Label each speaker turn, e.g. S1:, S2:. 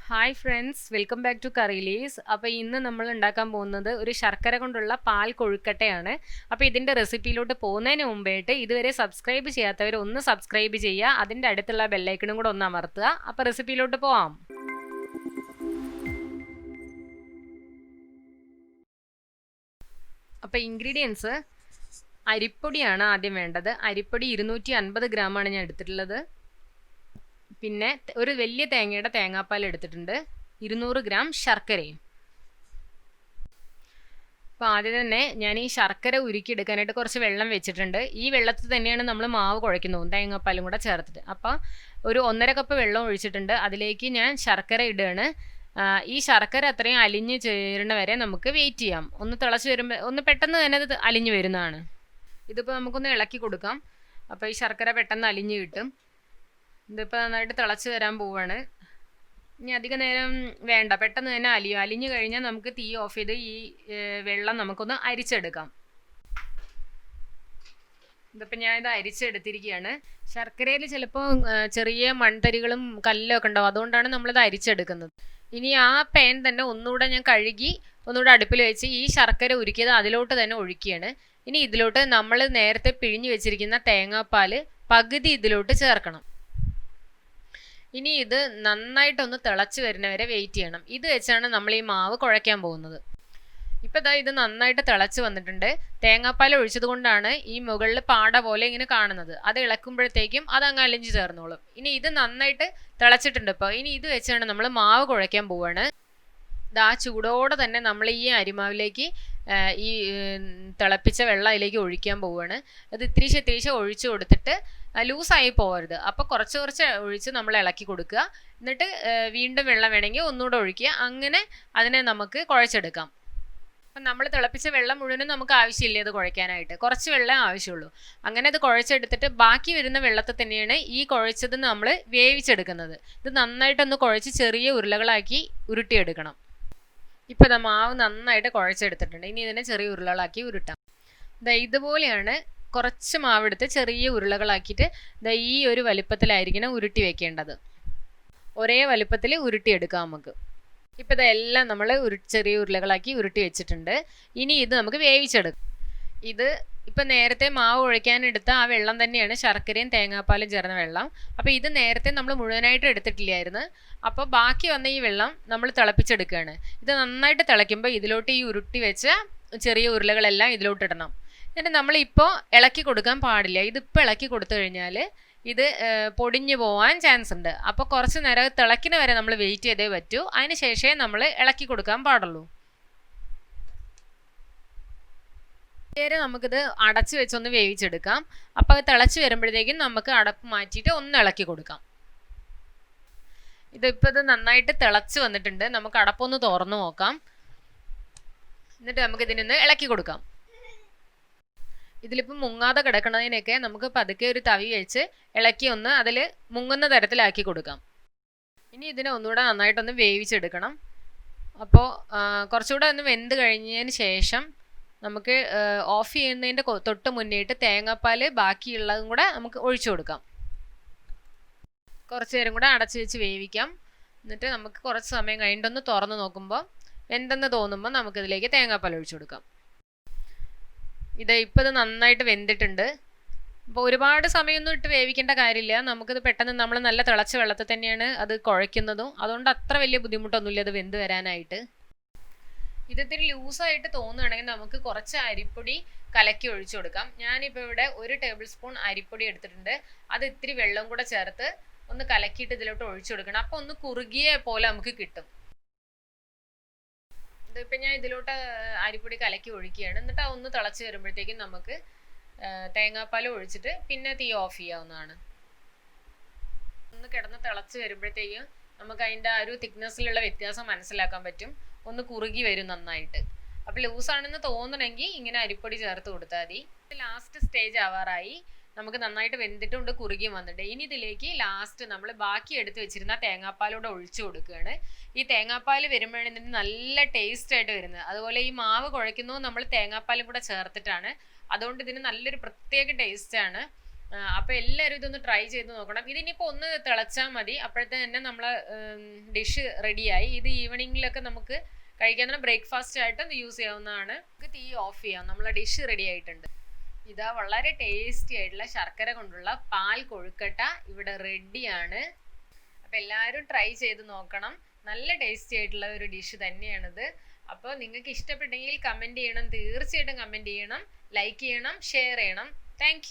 S1: Hi friends, welcome back to Curryleaves. അപ്പോൾ ഇന്ന് നമ്മൾ ഉണ്ടാക്കാൻ പോകുന്നത് ഒരു ശർക്കര കൊണ്ടുള്ള പാൽ കൊഴുക്കട്ടയാണ്. അപ്പോൾ ഇതിൻ്റെ റെസിപ്പിയിലോട്ട് പോകുന്നതിന് മുമ്പായിട്ട് ഇതുവരെ സബ്സ്ക്രൈബ് ചെയ്യാത്തവർ ഒന്ന് സബ്സ്ക്രൈബ് ചെയ്യുക, അതിൻ്റെ അടുത്തുള്ള ബെല്ലൈക്കണും കൂടെ ഒന്ന് അമർത്തുക. അപ്പോൾ റെസിപ്പിയിലോട്ട് പോവാം. അപ്പോൾ ഇൻഗ്രീഡിയൻസ്: അരിപ്പൊടിയാണ് ആദ്യം വേണ്ടത്. അരിപ്പൊടി 250 ഗ്രാമാണ് ഞാൻ എടുത്തിട്ടുള്ളത്. പിന്നെ ഒരു വലിയ തേങ്ങയുടെ തേങ്ങാപ്പാൽ എടുത്തിട്ടുണ്ട്. 200 ഗ്രാം ശർക്കരയും. അപ്പോൾ ആദ്യം തന്നെ ഞാൻ ഈ ശർക്കര ഉരുക്കിയെടുക്കാനായിട്ട് കുറച്ച് വെള്ളം വെച്ചിട്ടുണ്ട്. ഈ വെള്ളത്തിൽ തന്നെയാണ് നമ്മൾ മാവ് കുഴയ്ക്കുന്നത്, തേങ്ങാപ്പാലും കൂടെ ചേർത്തിട്ട്. അപ്പോൾ ഒരു 1.5 കപ്പ് വെള്ളം ഒഴിച്ചിട്ടുണ്ട്. അതിലേക്ക് ഞാൻ ശർക്കര ഇടുകയാണ്. ഈ ശർക്കര അത്രയും അലിഞ്ഞ് ചേരുന്ന വരെ നമുക്ക് വെയിറ്റ് ചെയ്യാം. ഒന്ന് തിളച്ച് വരുമ്പോൾ ഒന്ന് പെട്ടെന്ന് തന്നെ അത് അലിഞ്ഞ് വരുന്നതാണ്. ഇതിപ്പോൾ നമുക്കൊന്ന് ഇളക്കി കൊടുക്കാം. അപ്പോൾ ഈ ശർക്കര പെട്ടെന്ന് അലിഞ്ഞ് കിട്ടും. ഇതിപ്പോൾ നന്നായിട്ട് തിളച്ച് വരാൻ പോവാണ്. ഇനി അധിക നേരം വേണ്ട, പെട്ടെന്ന് തന്നെ അലിഞ്ഞു കഴിഞ്ഞാൽ നമുക്ക് തീ ഓഫ് ചെയ്ത് ഈ വെള്ളം നമുക്കൊന്ന് അരിച്ചെടുക്കാം. ഇതിപ്പോൾ ഞാനിത് അരിച്ചെടുത്തിരിക്കുകയാണ്. ശർക്കരയിൽ ചിലപ്പോൾ ചെറിയ മൺതരികളും കല്ലൊക്കെ ഉണ്ടാവും, അതുകൊണ്ടാണ് നമ്മളിത് അരിച്ചെടുക്കുന്നത്. ഇനി ആ പാൻ തന്നെ ഒന്നുകൂടെ ഞാൻ കഴുകി ഒന്നുകൂടെ അടുപ്പിൽ വെച്ച് ഈ ശർക്കര ഉരുക്കിയത് അതിലോട്ട് തന്നെ ഒഴിക്കുകയാണ്. ഇനി ഇതിലോട്ട് നമ്മൾ നേരത്തെ പിഴിഞ്ഞു വെച്ചിരിക്കുന്ന തേങ്ങാപ്പാൽ പകുതി ഇതിലോട്ട് ചേർക്കണം. ഇനി ഇത് നന്നായിട്ടൊന്ന് തിളച്ച് വരുന്നവരെ വെയിറ്റ് ചെയ്യണം. ഇത് വെച്ചാണ് നമ്മൾ ഈ മാവ് കുഴയ്ക്കാൻ പോകുന്നത്. ഇപ്പം ഇതാ ഇത് നന്നായിട്ട് തിളച്ച് വന്നിട്ടുണ്ട്. തേങ്ങാപ്പാൽ ഒഴിച്ചത് കൊണ്ടാണ് ഈ മുകളിൽ പാട പോലെ ഇങ്ങനെ കാണുന്നത്. അത് ഇളക്കുമ്പോഴത്തേക്കും അത് അങ്ങ് അലിഞ്ഞ് ചേർന്നോളും. ഇനി ഇത് നന്നായിട്ട് തിളച്ചിട്ടുണ്ട്. ഇപ്പോൾ ഇനി ഇത് വെച്ചാണ് നമ്മൾ മാവ് കുഴയ്ക്കാൻ പോവാണ്. ആ ചൂടോടെ തന്നെ നമ്മൾ ഈ അരിമാവിലേക്ക് ഈ തിളപ്പിച്ച വെള്ളം അതിലേക്ക് ഒഴിക്കാൻ പോവുകയാണ്. അത് ഇത്തിരീശെ ഒഴിച്ചു കൊടുത്തിട്ട് ലൂസായി പോകരുത്. അപ്പോൾ കുറച്ച് ഒഴിച്ച് നമ്മൾ ഇളക്കി കൊടുക്കുക. എന്നിട്ട് വീണ്ടും വെള്ളം വേണമെങ്കിൽ ഒന്നുകൂടെ ഒഴിക്കുക. അങ്ങനെ അതിനെ നമുക്ക് കുഴച്ചെടുക്കാം. അപ്പം നമ്മൾ തിളപ്പിച്ച വെള്ളം മുഴുവനും നമുക്ക് ആവശ്യമില്ല ഇത് കുഴയ്ക്കാനായിട്ട്, കുറച്ച് വെള്ളം ആവശ്യമുള്ളൂ. അങ്ങനെ അത് കുഴച്ചെടുത്തിട്ട് ബാക്കി വരുന്ന വെള്ളത്തിൽ തന്നെയാണ് ഈ കുഴച്ചത് നമ്മൾ വേവിച്ചെടുക്കുന്നത്. ഇത് നന്നായിട്ടൊന്ന് കുഴച്ച് ചെറിയ ഉരുളകളാക്കി ഉരുട്ടിയെടുക്കണം. ഇപ്പോൾ ഇത് മാവ് നന്നായിട്ട് കുഴച്ചെടുത്തിട്ടുണ്ട്. ഇനി ഇതിനെ ചെറിയ ഉരുളകളാക്കി ഉരുട്ടാം. ഇതുപോലെയാണ് കുറച്ച് മാവെടുത്ത് ചെറിയ ഉരുളകളാക്കിയിട്ട് ഈ ഒരു വലുപ്പത്തിലായിരിക്കണം ഉരുട്ടി വെക്കേണ്ടത്. ഒരേ വലുപ്പത്തിൽ ഉരുട്ടിയെടുക്കാം നമുക്ക്. ഇപ്പോൾ ഇതെല്ലാം നമ്മൾ ചെറിയ ഉരുളകളാക്കി ഉരുട്ടി വെച്ചിട്ടുണ്ട്. ഇനി ഇത് നമുക്ക് വേവിച്ചെടുക്കാം. ഇത് ഇപ്പം നേരത്തെ മാവ് കുഴയ്ക്കാനെടുത്ത ആ വെള്ളം തന്നെയാണ് ശർക്കരയും തേങ്ങാപ്പാലും ചേർന്ന വെള്ളം. അപ്പോൾ ഇത് നേരത്തെ നമ്മൾ മുഴുവനായിട്ട് എടുത്തിട്ടില്ലായിരുന്നു. അപ്പോൾ ബാക്കി വന്ന ഈ വെള്ളം നമ്മൾ തിളപ്പിച്ചെടുക്കുകയാണ്. ഇത് നന്നായിട്ട് തിളയ്ക്കുമ്പോൾ ഇതിലോട്ട് ഈ ഉരുട്ടി വെച്ച ചെറിയ ഉരുളകളെല്ലാം ഇതിലോട്ട് ഇടണം. എന്നിട്ട് നമ്മളിപ്പോൾ ഇളക്കി കൊടുക്കാൻ പാടില്ല. ഇതിപ്പോൾ ഇളക്കി കൊടുത്തു കഴിഞ്ഞാൽ ഇത് പൊടിഞ്ഞു പോകാൻ ചാൻസ് ഉണ്ട്. അപ്പോൾ കുറച്ച് നേരം തിളയ്ക്കുന്ന വരെ നമ്മൾ വെയിറ്റ് ചെയ്തേ പറ്റൂ. അതിന് ശേഷമേ നമ്മൾ ഇളക്കി കൊടുക്കാൻ പാടുള്ളൂ. നേരെ നമുക്കിത് അടച്ച് വെച്ചൊന്ന് വേവിച്ചെടുക്കാം. അപ്പോൾ അത് തിളച്ച് വരുമ്പോഴത്തേക്കും നമുക്ക് അടപ്പ് മാറ്റിയിട്ട് ഒന്ന് ഇളക്കി കൊടുക്കാം. ഇതിപ്പോൾ ഇത് നന്നായിട്ട് തിളച്ച് വന്നിട്ടുണ്ട്. നമുക്ക് അടപ്പൊന്ന് തുറന്നു നോക്കാം. എന്നിട്ട് നമുക്ക് ഇതിനൊന്ന് ഇളക്കി കൊടുക്കാം. ഇതിലിപ്പോൾ മുങ്ങാതെ കിടക്കണതിനൊക്കെ നമുക്ക് പതുക്കെ ഒരു തവി വെച്ച് ഇളക്കി ഒന്ന് അതിൽ മുങ്ങുന്ന തരത്തിലാക്കി കൊടുക്കാം. ഇനി ഇതിനെ ഒന്നുകൂടെ നന്നായിട്ടൊന്ന് വേവിച്ചെടുക്കണം. അപ്പോൾ കുറച്ചുകൂടെ ഒന്ന് വെന്ത് കഴിഞ്ഞതിന് ശേഷം നമുക്ക് ഓഫ് ചെയ്യുന്നതിൻ്റെ തൊട്ട് മുന്നേയിട്ട് തേങ്ങാപ്പാൽ ബാക്കിയുള്ളതും കൂടെ നമുക്ക് ഒഴിച്ചു കൊടുക്കാം. കുറച്ച് നേരം കൂടെ അടച്ച് വെച്ച് വേവിക്കാം. എന്നിട്ട് നമുക്ക് കുറച്ച് സമയം കഴിഞ്ഞിട്ടൊന്ന് തുറന്ന് നോക്കുമ്പോൾ വെന്തെന്ന് തോന്നുമ്പോൾ നമുക്കിതിലേക്ക് തേങ്ങാപ്പാൽ ഒഴിച്ചു കൊടുക്കാം. ഇപ്പോൾ ഇത് നന്നായിട്ട് വെന്തിട്ടുണ്ട്. അപ്പോൾ ഒരുപാട് സമയമൊന്നും ഇട്ട് വേവിക്കേണ്ട കാര്യമില്ല. നമുക്കിത് പെട്ടെന്ന് നമ്മൾ നല്ല തിളച്ച വെള്ളത്തിൽ തന്നെയാണ് അത് കുഴയ്ക്കുന്നതും. അതുകൊണ്ട് അത്ര വലിയ ബുദ്ധിമുട്ടൊന്നുമില്ല അത് വെന്ത് വരാനായിട്ട്. ഇതിത്തിരി ലൂസായിട്ട് തോന്നുകയാണെങ്കിൽ നമുക്ക് കുറച്ച് അരിപ്പൊടി കലക്കി ഒഴിച്ചു കൊടുക്കാം. ഞാനിപ്പോൾ ഇവിടെ 1 ടേബിൾ സ്പൂൺ അരിപ്പൊടി എടുത്തിട്ടുണ്ട്. അത് ഇത്തിരി വെള്ളം കൂടെ ചേർത്ത് ഒന്ന് കലക്കിയിട്ട് ഇതിലോട്ട് ഒഴിച്ചു കൊടുക്കണം. അപ്പോൾ ഒന്ന് കുറുകിയ പോലെ നമുക്ക് കിട്ടും. ഇതിപ്പോൾ ഞാൻ ഇതിലോട്ട് അരിപ്പൊടി കലക്കി ഒഴിക്കുകയാണ്. എന്നിട്ട് അതൊന്ന് തിളച്ച് വരുമ്പോഴത്തേക്കും നമുക്ക് തേങ്ങാപ്പാൽ ഒഴിച്ചിട്ട് പിന്നെ തീ ഓഫ് ചെയ്യാവുന്നതാണ്. ഒന്ന് കിടന്ന് തിളച്ച് വരുമ്പോഴത്തേക്കും നമുക്ക് അതിൻ്റെ ആ ഒരു തിക്നെസ്സിലുള്ള വ്യത്യാസം മനസ്സിലാക്കാൻ പറ്റും. ഒന്ന് കുറുകി വരും നന്നായിട്ട്. അപ്പോൾ ലൂസാണെന്ന് തോന്നണമെങ്കിൽ ഇങ്ങനെ അരിപ്പൊടി ചേർത്ത് കൊടുത്താൽ മതി. ലാസ്റ്റ് സ്റ്റേജ് ആവാറായി. നമുക്ക് നന്നായിട്ട് വെന്തിട്ടുണ്ട്, കുറുകി വന്നിട്ട്. ഇനി ഇതിലേക്ക് ലാസ്റ്റ് നമ്മൾ ബാക്കി എടുത്ത് വെച്ചിരുന്ന തേങ്ങാപ്പാലൂടെ ഒഴിച്ചു കൊടുക്കുകയാണ്. ഈ തേങ്ങാപ്പാൽ വരുമ്പോഴാണ് ഇതിന് നല്ല ടേസ്റ്റ് ആയിട്ട് വരുന്നത്. അതുപോലെ ഈ മാവ് കുഴയ്ക്കുന്നത് നമ്മൾ തേങ്ങാപ്പാലും കൂടെ ചേർത്തിട്ടാണ്. അതുകൊണ്ട് ഇതിന് നല്ലൊരു പ്രത്യേക ടേസ്റ്റാണ്. അപ്പോൾ എല്ലാവരും ഇതൊന്ന് ട്രൈ ചെയ്ത് നോക്കണം. ഇതിനിപ്പോൾ ഒന്ന് തിളച്ചാൽ മതി, അപ്പോഴത്തെ തന്നെ നമ്മളെ ഡിഷ് റെഡിയായി. ഇത് ഈവനിങ്ങിലൊക്കെ നമുക്ക് കഴിക്കാൻ തന്നെ ബ്രേക്ക്ഫാസ്റ്റ് ആയിട്ട് യൂസ് ചെയ്യാവുന്നതാണ്. നമുക്ക് തീ ഓഫ് ചെയ്യാം, നമ്മളെ ഡിഷ് റെഡി ആയിട്ടുണ്ട്. ഇതാ വളരെ ടേസ്റ്റി ആയിട്ടുള്ള ശർക്കര കൊണ്ടുള്ള പാൽ കൊഴുക്കട്ട ഇവിടെ റെഡിയാണ്. അപ്പോൾ എല്ലാവരും ട്രൈ ചെയ്ത് നോക്കണം. നല്ല ടേസ്റ്റി ആയിട്ടുള്ള ഒരു ഡിഷ് തന്നെയാണിത്. അപ്പോൾ നിങ്ങൾക്ക് ഇഷ്ടപ്പെട്ടെങ്കിൽ കമൻറ്റ് ചെയ്യണം, തീർച്ചയായിട്ടും കമൻറ്റ് ചെയ്യണം, ലൈക്ക് ചെയ്യണം, ഷെയർ ചെയ്യണം. താങ്ക്